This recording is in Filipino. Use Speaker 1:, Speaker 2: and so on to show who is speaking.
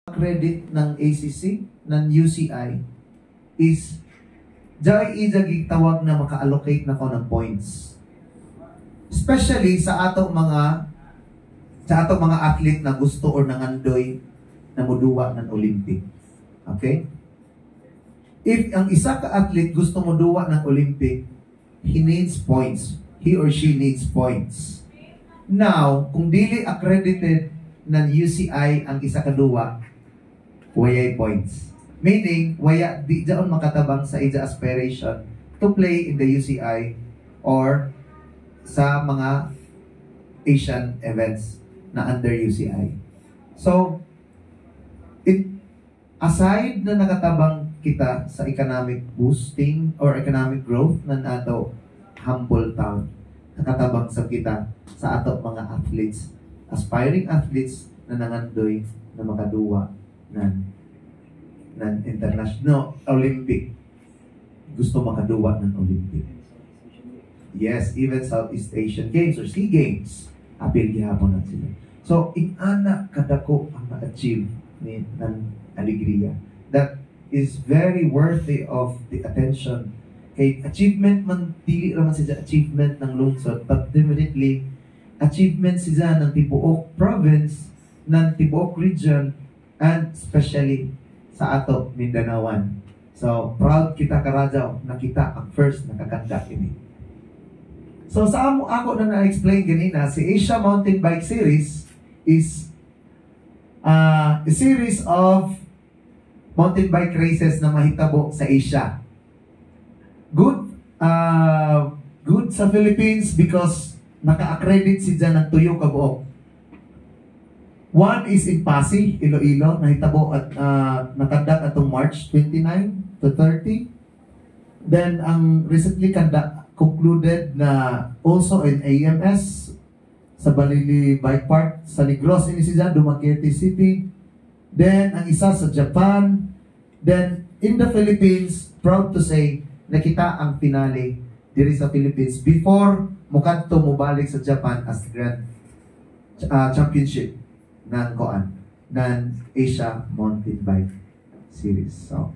Speaker 1: credit ng ACC, ng UCI, is dahil ijagig tawag na maka-allocate na ko ng points. Especially sa atong mga athlete na gusto or nangandoy na muduwa ng Olympic. Okay? If ang isa ka athlete gusto muduwa ng Olympic, he needs points. He or she needs points. Now, kung dili accredited ng UCI ang isa ka duwa, wayay points. Meaning, waya di dyan makatabang sa ija aspiration to play in the UCI or sa mga Asian events na under UCI. So, aside na nakatabang kita sa economic boosting or economic growth ng ato humble town, nakatabang sa kita sa ato mga athletes, aspiring athletes na nangandoy na makaduwa ng international Olympic. Gusto makaduwa ng Olympic. Yes, even Southeast Asian Games or SEA Games, apil gihapon na sila. So, ina kadako ang na-achieve ng Alegria. That is very worthy of the attention. Kay achievement man, dili raman siya achievement ng lungsod, but definitely, achievement siya ng tibuok province, ng tibuok region, and especially sa ato Mindanaoan. So, proud kita Karajaw na kita ang first nakakanda ini. So, sa ako na na-explain ganina, si Asia Mountain Bike Series is a series of mountain bike races na mahitabo sa Asia. Good sa Philippines because naka-accredit siya ng tuyo kabuok. One is in Pasig, Iloilo, nahitabo at nakandak atong March 29 to 30. Then, ang recently concluded na also in AMS sa Balili Bike Park sa Negros, ini siya, Dumaguete City. Then, ang isa sa Japan. Then, in the Philippines, proud to say, nakita ang finale diri sa Philippines before mukanto mubalik sa Japan as Grand Championship ng Asia Mountain Bike Series. So,